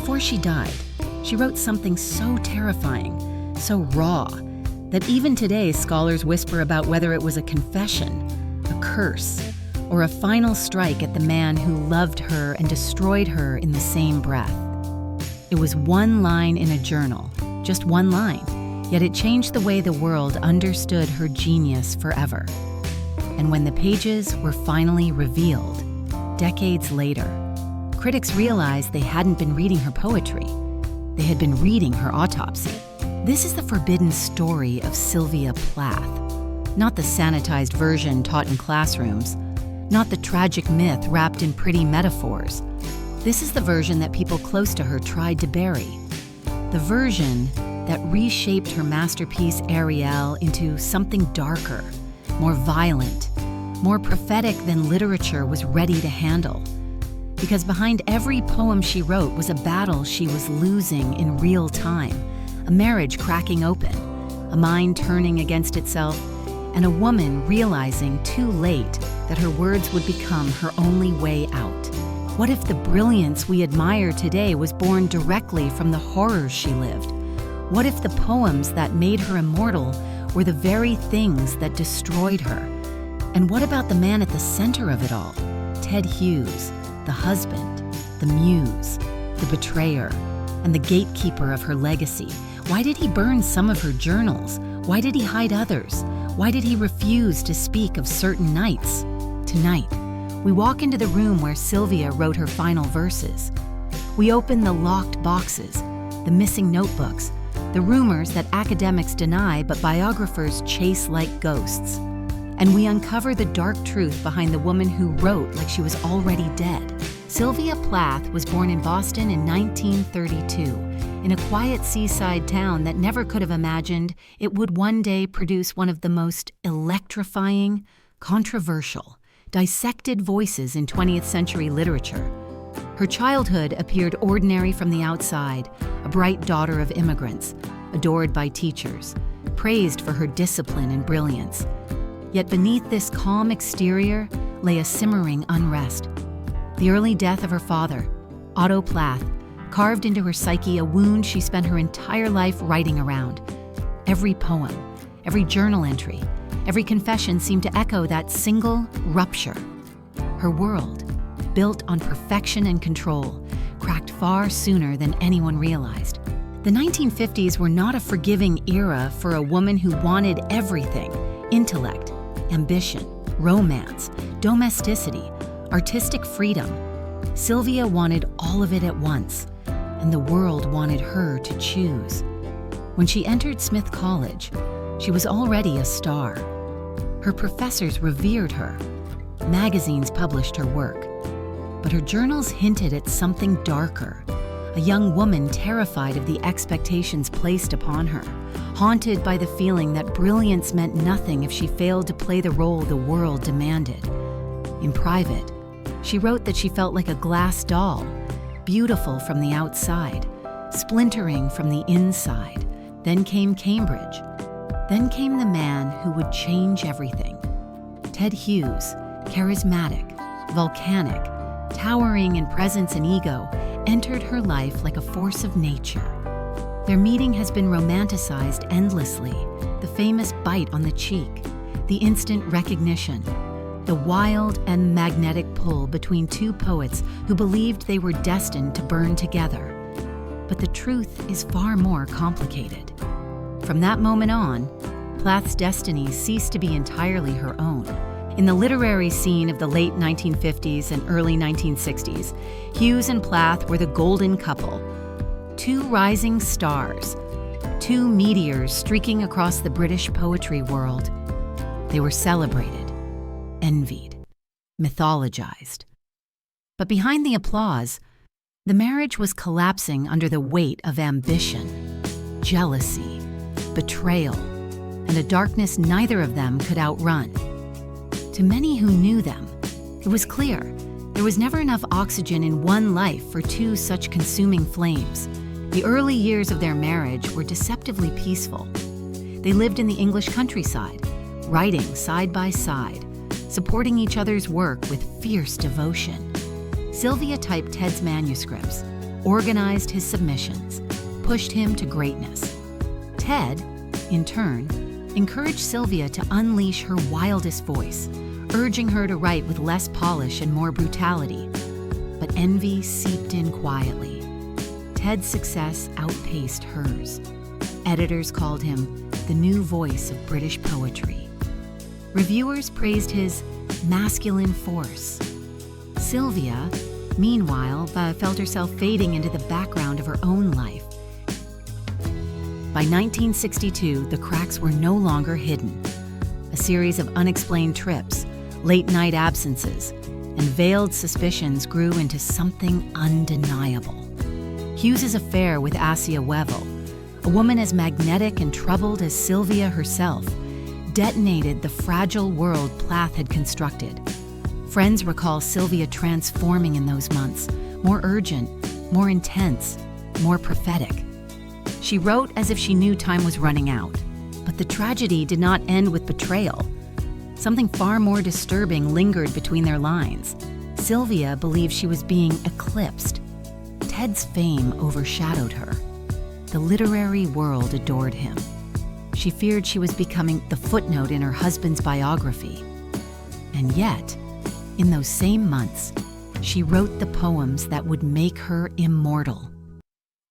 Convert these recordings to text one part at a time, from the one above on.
Before she died, she wrote something so terrifying, so raw, that even today scholars whisper about whether it was a confession, a curse, or a final strike at the man who loved her and destroyed her in the same breath. It was one line in a journal, just one line, yet it changed the way the world understood her genius forever. And when the pages were finally revealed, decades later, critics realized they hadn't been reading her poetry. They had been reading her autopsy. This is the forbidden story of Sylvia Plath, not the sanitized version taught in classrooms, not the tragic myth wrapped in pretty metaphors. This is the version that people close to her tried to bury. The version that reshaped her masterpiece Ariel into something darker, more violent, more prophetic than literature was ready to handle. Because behind every poem she wrote was a battle she was losing in real time, a marriage cracking open, a mind turning against itself, and a woman realizing too late that her words would become her only way out. What if the brilliance we admire today was born directly from the horrors she lived? What if the poems that made her immortal were the very things that destroyed her? And what about the man at the center of it all? Ted Hughes, the husband, the muse, the betrayer, and the gatekeeper of her legacy. Why did he burn some of her journals? Why did he hide others? Why did he refuse to speak of certain nights? Tonight, we walk into the room where Sylvia wrote her final verses. We open the locked boxes, the missing notebooks, the rumors that academics deny but biographers chase like ghosts. And we uncover the dark truth behind the woman who wrote like she was already dead. Sylvia Plath was born in Boston in 1932, in a quiet seaside town that never could have imagined it would one day produce one of the most electrifying, controversial, dissected voices in 20th century literature. Her childhood appeared ordinary from the outside, a bright daughter of immigrants, adored by teachers, praised for her discipline and brilliance. Yet beneath this calm exterior lay a simmering unrest. The early death of her father, Otto Plath, carved into her psyche a wound she spent her entire life writing around. Every poem, every journal entry, every confession seemed to echo that single rupture. Her world, built on perfection and control, cracked far sooner than anyone realized. The 1950s were not a forgiving era for a woman who wanted everything: intellect, ambition, romance, domesticity, artistic freedom. Sylvia wanted all of it at once, and the world wanted her to choose. When she entered Smith College, she was already a star. Her professors revered her. Magazines published her work. But her journals hinted at something darker, a young woman terrified of the expectations placed upon her, haunted by the feeling that brilliance meant nothing if she failed to play the role the world demanded. In private, she wrote that she felt like a glass doll, beautiful from the outside, splintering from the inside. Then came Cambridge. Then came the man who would change everything. Ted Hughes, charismatic, volcanic, towering in presence and ego, entered her life like a force of nature. Their meeting has been romanticized endlessly, the famous bite on the cheek, the instant recognition, the wild and magnetic pull between two poets who believed they were destined to burn together. But the truth is far more complicated. From that moment on, Plath's destiny ceased to be entirely her own. In the literary scene of the late 1950s and early 1960s, Hughes and Plath were the golden couple. Two rising stars, two meteors streaking across the British poetry world. They were celebrated, envied, mythologized. But behind the applause, the marriage was collapsing under the weight of ambition, jealousy, betrayal, and a darkness neither of them could outrun. To many who knew them, it was clear there was never enough oxygen in one life for two such consuming flames. The early years of their marriage were deceptively peaceful. They lived in the English countryside, writing side by side, supporting each other's work with fierce devotion. Sylvia typed Ted's manuscripts, organized his submissions, pushed him to greatness. Ted, in turn, encouraged Sylvia to unleash her wildest voice, urging her to write with less polish and more brutality. But envy seeped in quietly. Ted's success outpaced hers. Editors called him the new voice of British poetry. Reviewers praised his masculine force. Sylvia, meanwhile, felt herself fading into the background of her own life. By 1962, the cracks were no longer hidden. A series of unexplained trips, late-night absences, and veiled suspicions grew into something undeniable. Hughes's affair with Assia Wevel, a woman as magnetic and troubled as Sylvia herself, detonated the fragile world Plath had constructed. Friends recall Sylvia transforming in those months, more urgent, more intense, more prophetic. She wrote as if she knew time was running out, but the tragedy did not end with betrayal. Something far more disturbing lingered between their lines. Sylvia believed she was being eclipsed. Ted's fame overshadowed her. The literary world adored him. She feared she was becoming the footnote in her husband's biography. And yet, in those same months, she wrote the poems that would make her immortal.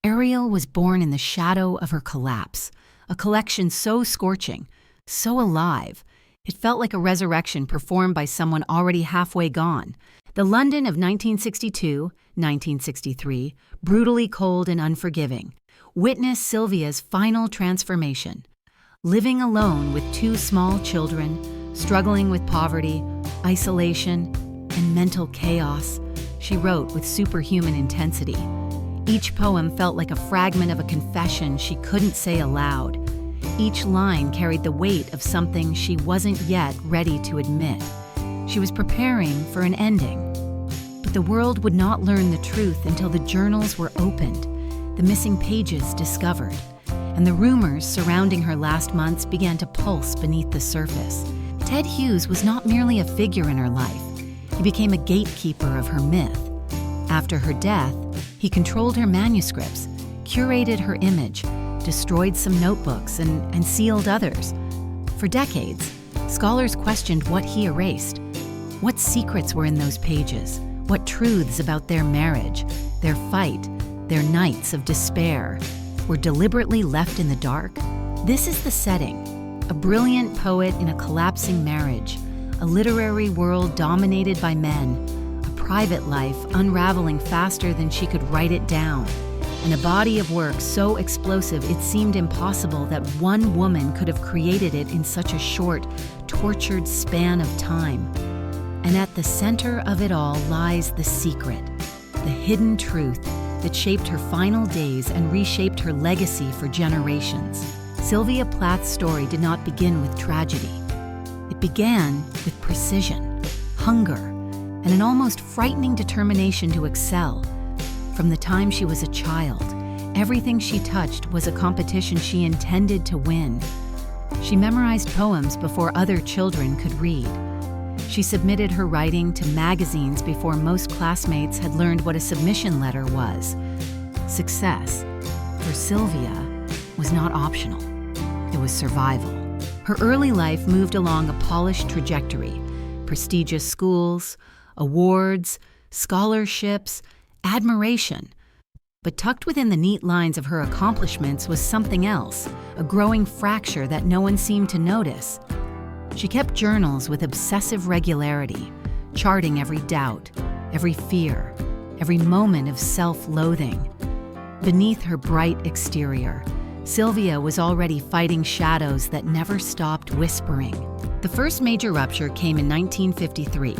Ariel was born in the shadow of her collapse, a collection so scorching, so alive, it felt like a resurrection performed by someone already halfway gone. The London of 1962, 1963, brutally cold and unforgiving, witnessed Sylvia's final transformation. Living alone with two small children, struggling with poverty, isolation, and mental chaos, she wrote with superhuman intensity. Each poem felt like a fragment of a confession she couldn't say aloud. Each line carried the weight of something she wasn't yet ready to admit. She was preparing for an ending. But the world would not learn the truth until the journals were opened, the missing pages discovered, and the rumors surrounding her last months began to pulse beneath the surface. Ted Hughes was not merely a figure in her life. He became a gatekeeper of her myth. After her death, he controlled her manuscripts, curated her image, destroyed some notebooks, and sealed others. For decades, scholars questioned what he erased. What secrets were in those pages? What truths about their marriage, their fight, their nights of despair were deliberately left in the dark? This is the setting. A brilliant poet in a collapsing marriage, a literary world dominated by men, a private life unraveling faster than she could write it down, and a body of work so explosive it seemed impossible that one woman could have created it in such a short, tortured span of time. And at the center of it all lies the secret, the hidden truth that shaped her final days and reshaped her legacy for generations. Sylvia Plath's story did not begin with tragedy. It began with precision, hunger, and an almost frightening determination to excel. From the time she was a child, everything she touched was a competition she intended to win. She memorized poems before other children could read. She submitted her writing to magazines before most classmates had learned what a submission letter was. Success, for Sylvia, was not optional. It was survival. Her early life moved along a polished trajectory: prestigious schools, awards, scholarships, admiration. But tucked within the neat lines of her accomplishments was something else, a growing fracture that no one seemed to notice. She kept journals with obsessive regularity, charting every doubt, every fear, every moment of self-loathing. Beneath her bright exterior, Sylvia was already fighting shadows that never stopped whispering. The first major rupture came in 1953.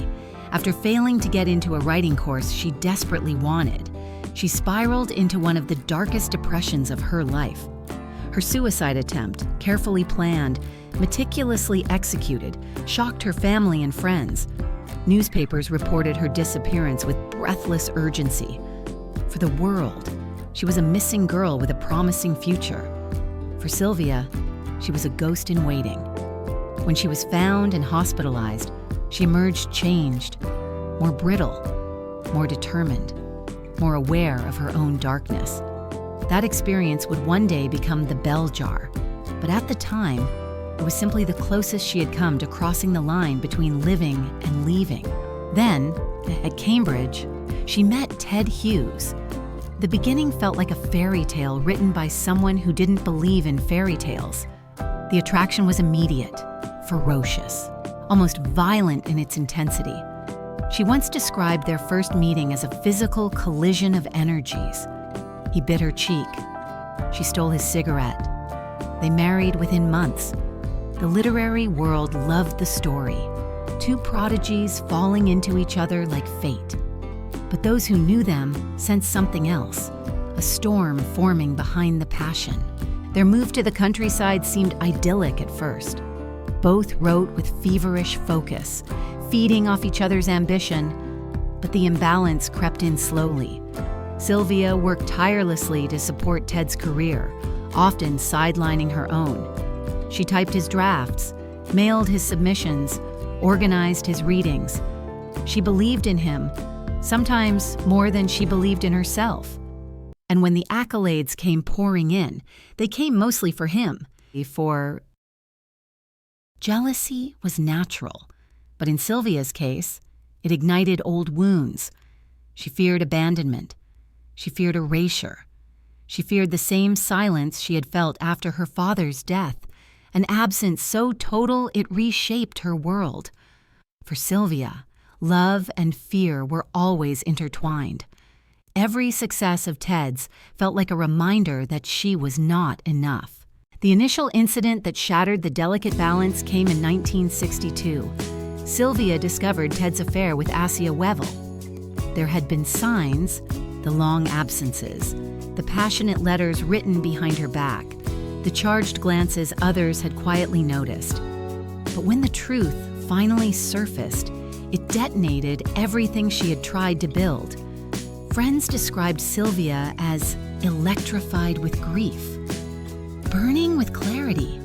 After failing to get into a writing course she desperately wanted, she spiraled into one of the darkest depressions of her life. Her suicide attempt, carefully planned, meticulously executed, shocked her family and friends. Newspapers reported her disappearance with breathless urgency. For the world, she was a missing girl with a promising future. For Sylvia, she was a ghost in waiting. When she was found and hospitalized, she emerged changed, more brittle, more determined. more aware of her own darkness. That experience would one day become the bell jar, but at the time, it was simply the closest she had come to crossing the line between living and leaving. Then, at Cambridge, she met Ted Hughes. The beginning felt like a fairy tale written by someone who didn't believe in fairy tales. The attraction was immediate, ferocious, almost violent in its intensity. She once described their first meeting as a physical collision of energies. He bit her cheek. She stole his cigarette. They married within months. The literary world loved the story. Two prodigies falling into each other like fate. But those who knew them sensed something else, a storm forming behind the passion. Their move to the countryside seemed idyllic at first. Both wrote with feverish focus, feeding off each other's ambition, but the imbalance crept in slowly. Sylvia worked tirelessly to support Ted's career, often sidelining her own. She typed his drafts, mailed his submissions, organized his readings. She believed in him, sometimes more than she believed in herself. And when the accolades came pouring in, they came mostly for him. Jealousy was natural, but in Sylvia's case, it ignited old wounds. She feared abandonment. She feared erasure. She feared the same silence she had felt after her father's death, an absence so total it reshaped her world. For Sylvia, love and fear were always intertwined. Every success of Ted's felt like a reminder that she was not enough. The initial incident that shattered the delicate balance came in 1962. Sylvia discovered Ted's affair with Assia Wevel. There had been signs, the long absences, the passionate letters written behind her back, the charged glances others had quietly noticed. But when the truth finally surfaced, it detonated everything she had tried to build. Friends described Sylvia as electrified with grief, burning with clarity.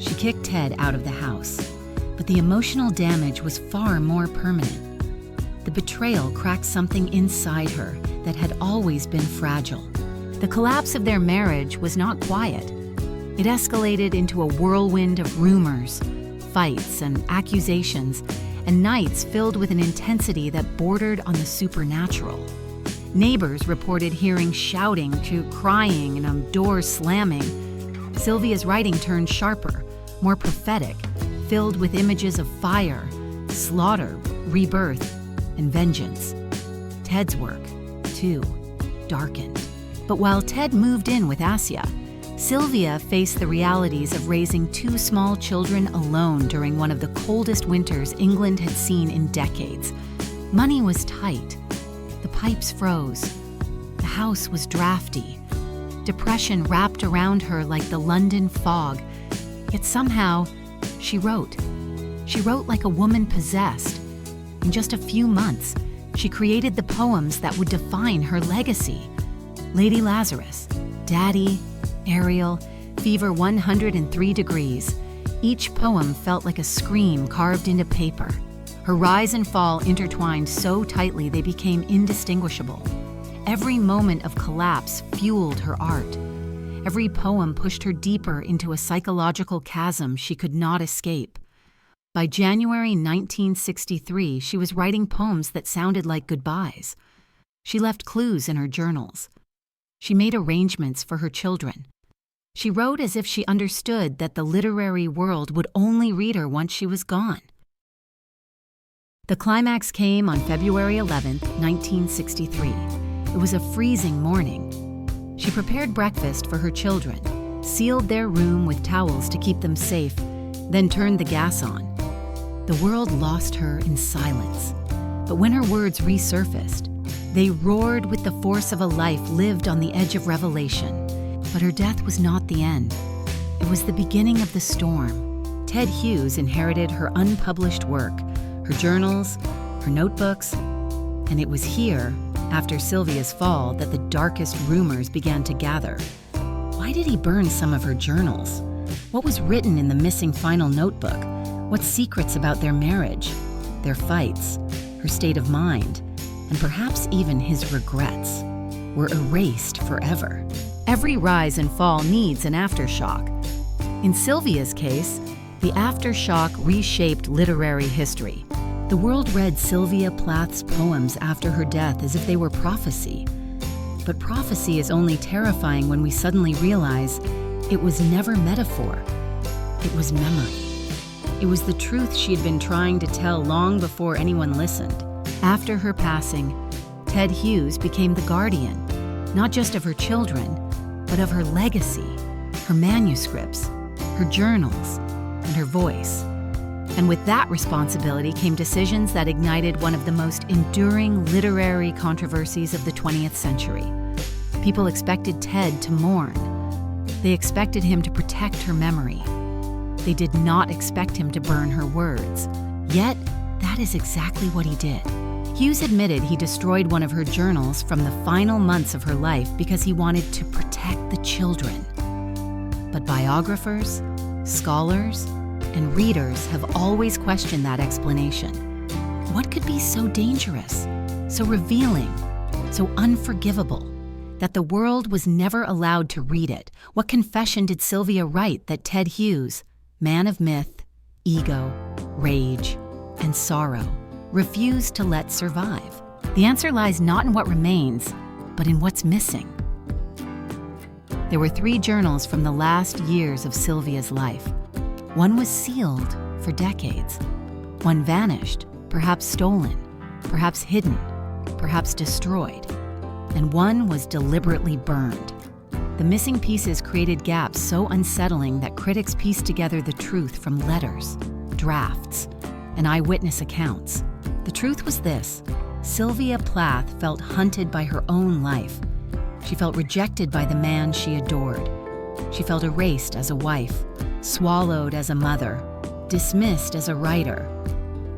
She kicked Ted out of the house, but the emotional damage was far more permanent. The betrayal cracked something inside her that had always been fragile. The collapse of their marriage was not quiet. It escalated into a whirlwind of rumors, fights, and accusations, and nights filled with an intensity that bordered on the supernatural. Neighbors reported hearing shouting to crying and doors slamming. Sylvia's writing turned sharper, more prophetic, filled with images of fire, slaughter, rebirth, and vengeance. Ted's work, too, darkened. But while Ted moved in with Assia, Sylvia faced the realities of raising two small children alone during one of the coldest winters England had seen in decades. Money was tight. The pipes froze. The house was drafty. Depression wrapped around her like the London fog. Yet somehow, she wrote. She wrote like a woman possessed. In just a few months, she created the poems that would define her legacy. Lady Lazarus, Daddy, Ariel, Fever 103 Degrees. Each poem felt like a scream carved into paper. Her rise and fall intertwined so tightly they became indistinguishable. Every moment of collapse fueled her art. Every poem pushed her deeper into a psychological chasm she could not escape. By January 1963, she was writing poems that sounded like goodbyes. She left clues in her journals. She made arrangements for her children. She wrote as if she understood that the literary world would only read her once she was gone. The climax came on February 11, 1963. It was a freezing morning. She prepared breakfast for her children, sealed their room with towels to keep them safe, then turned the gas on. The world lost her in silence. But when her words resurfaced, they roared with the force of a life lived on the edge of revelation. But her death was not the end. It was the beginning of the storm. Ted Hughes inherited her unpublished work, her journals, her notebooks, and it was here, after Sylvia's fall, that the darkest rumors began to gather. Why did he burn some of her journals? What was written in the missing final notebook? What secrets about their marriage, their fights, her state of mind? and perhaps even his regrets, were erased forever. Every rise and fall needs an aftershock. In Sylvia's case, the aftershock reshaped literary history. The world read Sylvia Plath's poems after her death as if they were prophecy. But prophecy is only terrifying when we suddenly realize it was never metaphor. It was memory. It was the truth she'd been trying to tell long before anyone listened. After her passing, Ted Hughes became the guardian, not just of her children, but of her legacy, her manuscripts, her journals, and her voice. And with that responsibility came decisions that ignited one of the most enduring literary controversies of the 20th century. People expected Ted to mourn. They expected him to protect her memory. They did not expect him to burn her words. Yet, that is exactly what he did. Hughes admitted he destroyed one of her journals from the final months of her life because he wanted to protect the children. But biographers, scholars, and readers have always questioned that explanation. What could be so dangerous, so revealing, so unforgivable, that the world was never allowed to read it? What confession did Sylvia write that Ted Hughes, man of myth, ego, rage, and sorrow, refused to let survive? The answer lies not in what remains, but in what's missing. There were 3 journals from the last years of Sylvia's life. One was sealed for decades. One vanished, perhaps stolen, perhaps hidden, perhaps destroyed. And one was deliberately burned. The missing pieces created gaps so unsettling that critics pieced together the truth from letters, drafts, and eyewitness accounts. The truth was this: Sylvia Plath felt hunted by her own life. She felt rejected by the man she adored. She felt erased as a wife, swallowed as a mother, dismissed as a writer.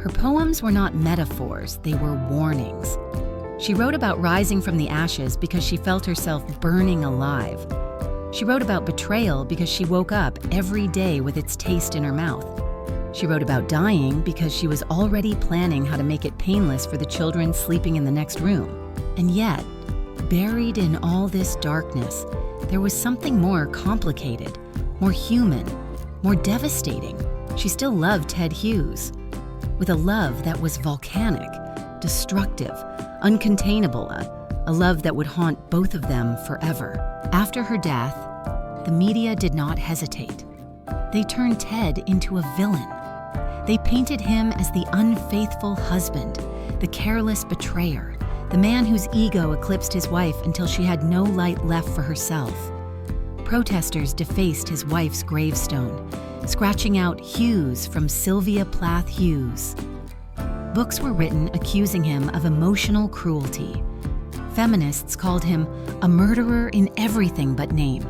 Her poems were not metaphors, they were warnings. She wrote about rising from the ashes because she felt herself burning alive. She wrote about betrayal because she woke up every day with its taste in her mouth. She wrote about dying because she was already planning how to make it painless for the children sleeping in the next room. And yet, buried in all this darkness, there was something more complicated, more human, more devastating. She still loved Ted Hughes, with a love that was volcanic, destructive, uncontainable, a love that would haunt both of them forever. After her death, the media did not hesitate. They turned Ted into a villain. They painted him as the unfaithful husband, the careless betrayer, the man whose ego eclipsed his wife until she had no light left for herself. Protesters defaced his wife's gravestone, scratching out Hughes from Sylvia Plath Hughes. Books were written accusing him of emotional cruelty. Feminists called him a murderer in everything but name.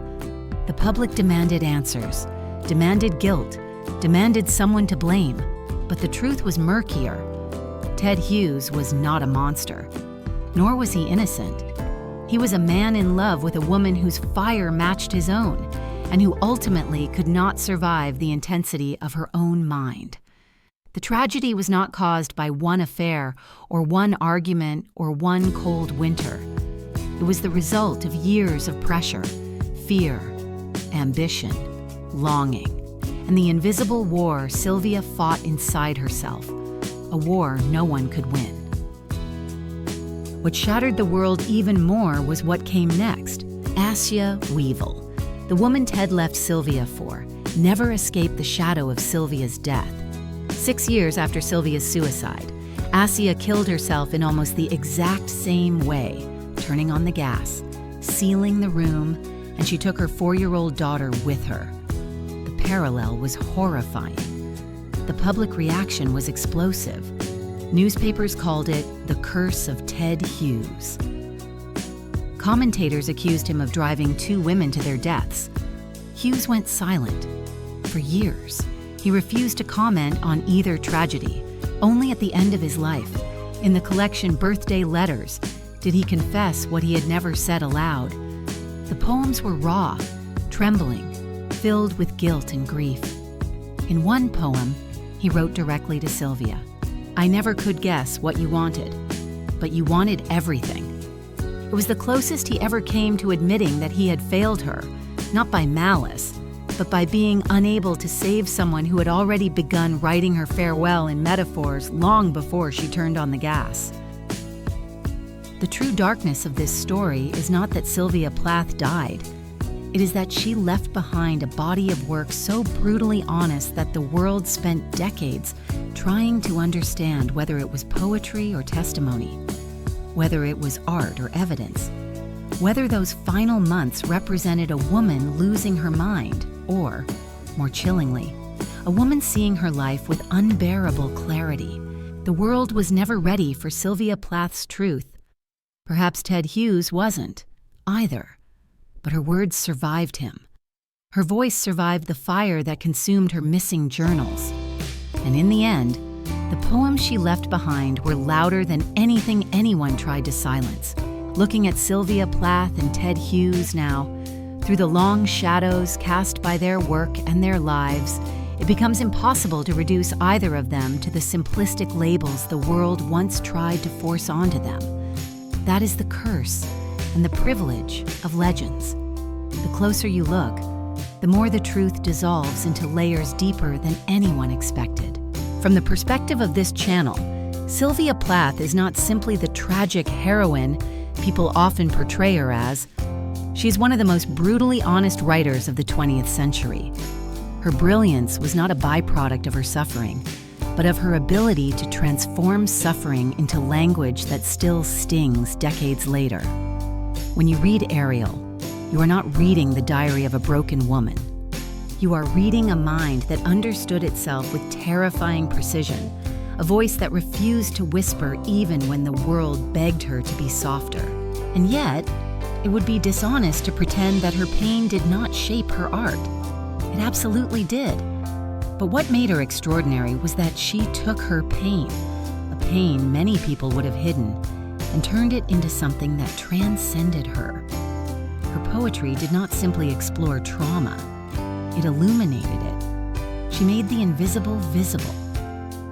The public demanded answers, demanded guilt, demanded someone to blame. But the truth was murkier. Ted Hughes was not a monster, nor was he innocent. He was a man in love with a woman whose fire matched his own, and who ultimately could not survive the intensity of her own mind. The tragedy was not caused by one affair, or one argument, or one cold winter. It was the result of years of pressure, fear, ambition, longing, and the invisible war Sylvia fought inside herself, a war no one could win. What shattered the world even more was what came next. Assia Weevil, the woman Ted left Sylvia for, never escaped the shadow of Sylvia's death. 6 years after Sylvia's suicide, Assia killed herself in almost the exact same way, turning on the gas, sealing the room, and she took her 4-year-old daughter with her. The parallel was horrifying. The public reaction was explosive. Newspapers called it the curse of Ted Hughes. Commentators accused him of driving 2 women to their deaths. Hughes went silent. For years, he refused to comment on either tragedy. Only at the end of his life, in the collection Birthday Letters, did he confess what he had never said aloud. The poems were raw, trembling, filled with guilt and grief. In one poem, he wrote directly to Sylvia, "I never could guess what you wanted. but you wanted everything. It was the closest he ever came to admitting that he had failed her, not by malice, but by being unable to save someone who had already begun writing her farewell in metaphors long before she turned on the gas. The true darkness of this story is not that Sylvia Plath died. It is that she left behind a body of work so brutally honest that the world spent decades trying to understand whether it was poetry or testimony, whether it was art or evidence, whether those final months represented a woman losing her mind, or, more chillingly, a woman seeing her life with unbearable clarity. The world was never ready for Sylvia Plath's truth. Perhaps Ted Hughes wasn't, either, but her words survived him. Her voice survived the fire that consumed her missing journals. And in the end, the poems she left behind were louder than anything anyone tried to silence. Looking at Sylvia Plath and Ted Hughes now, through the long shadows cast by their work and their lives, it becomes impossible to reduce either of them to the simplistic labels the world once tried to force onto them. That is the curse and the privilege of legends. The closer you look, the more the truth dissolves into layers deeper than anyone expected. From the perspective of this channel, Sylvia Plath is not simply the tragic heroine people often portray her as. She is one of the most brutally honest writers of the 20th century. Her brilliance was not a byproduct of her suffering, but of her ability to transform suffering into language that still stings decades later. When you read Ariel, you are not reading the diary of a broken woman. You are reading a mind that understood itself with terrifying precision, a voice that refused to whisper even when the world begged her to be softer. And yet, it would be dishonest to pretend that her pain did not shape her art. It absolutely did. But what made her extraordinary was that she took her pain, a pain many people would have hidden, and turned it into something that transcended her. Her poetry did not simply explore trauma, it illuminated it. She made the invisible visible.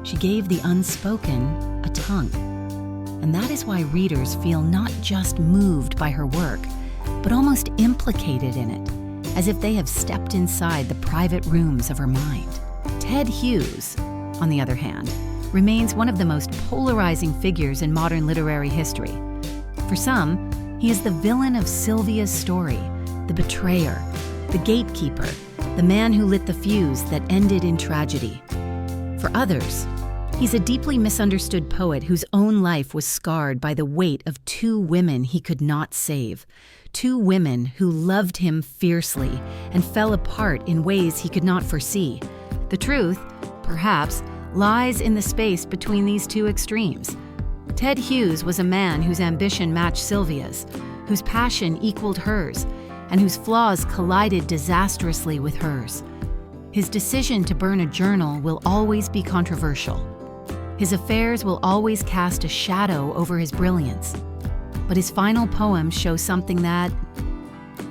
She gave the unspoken a tongue. And that is why readers feel not just moved by her work, but almost implicated in it, as if they have stepped inside the private rooms of her mind. Ted Hughes, on the other hand, remains one of the most polarizing figures in modern literary history. For some, he is the villain of Sylvia's story, the betrayer, the gatekeeper, the man who lit the fuse that ended in tragedy. For others, he's a deeply misunderstood poet whose own life was scarred by the weight of two women he could not save, two women who loved him fiercely and fell apart in ways he could not foresee. The truth, perhaps, lies in the space between these two extremes. Ted Hughes was a man whose ambition matched Sylvia's, whose passion equaled hers, and whose flaws collided disastrously with hers. His decision to burn a journal will always be controversial. His affairs will always cast a shadow over his brilliance. But his final poems show something that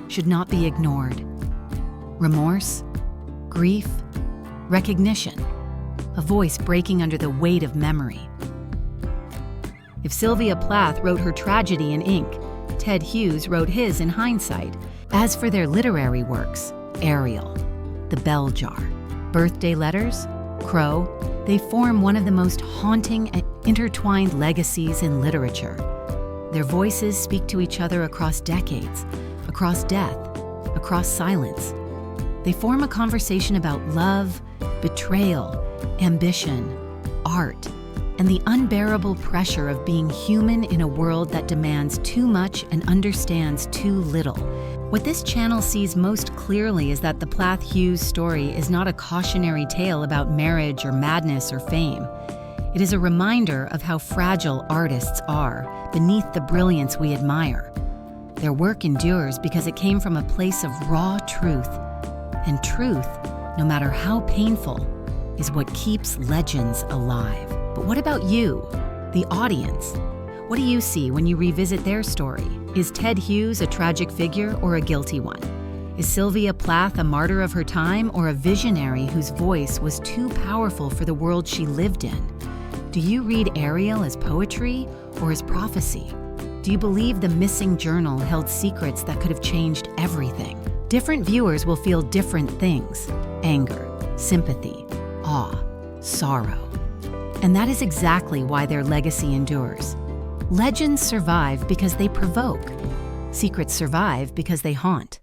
should not be ignored. Remorse, grief, recognition, a voice breaking under the weight of memory. If Sylvia Plath wrote her tragedy in ink, Ted Hughes wrote his in hindsight. As for their literary works, Ariel, The Bell Jar, Birthday Letters, Crow, they form one of the most haunting and intertwined legacies in literature. Their voices speak to each other across decades, across death, across silence. They form a conversation about love, betrayal, ambition, art, and the unbearable pressure of being human in a world that demands too much and understands too little. What this channel sees most clearly is that the Plath-Hughes story is not a cautionary tale about marriage or madness or fame. It is a reminder of how fragile artists are beneath the brilliance we admire. Their work endures because it came from a place of raw truth. And truth, no matter how painful, is what keeps legends alive. But what about you, the audience? What do you see when you revisit their story? Is Ted Hughes a tragic figure or a guilty one? Is Sylvia Plath a martyr of her time or a visionary whose voice was too powerful for the world she lived in? Do you read Ariel as poetry or as prophecy? Do you believe the missing journal held secrets that could have changed everything? Different viewers will feel different things: anger, sympathy, awe, sorrow. And that is exactly why their legacy endures. Legends survive because they provoke. Secrets survive because they haunt.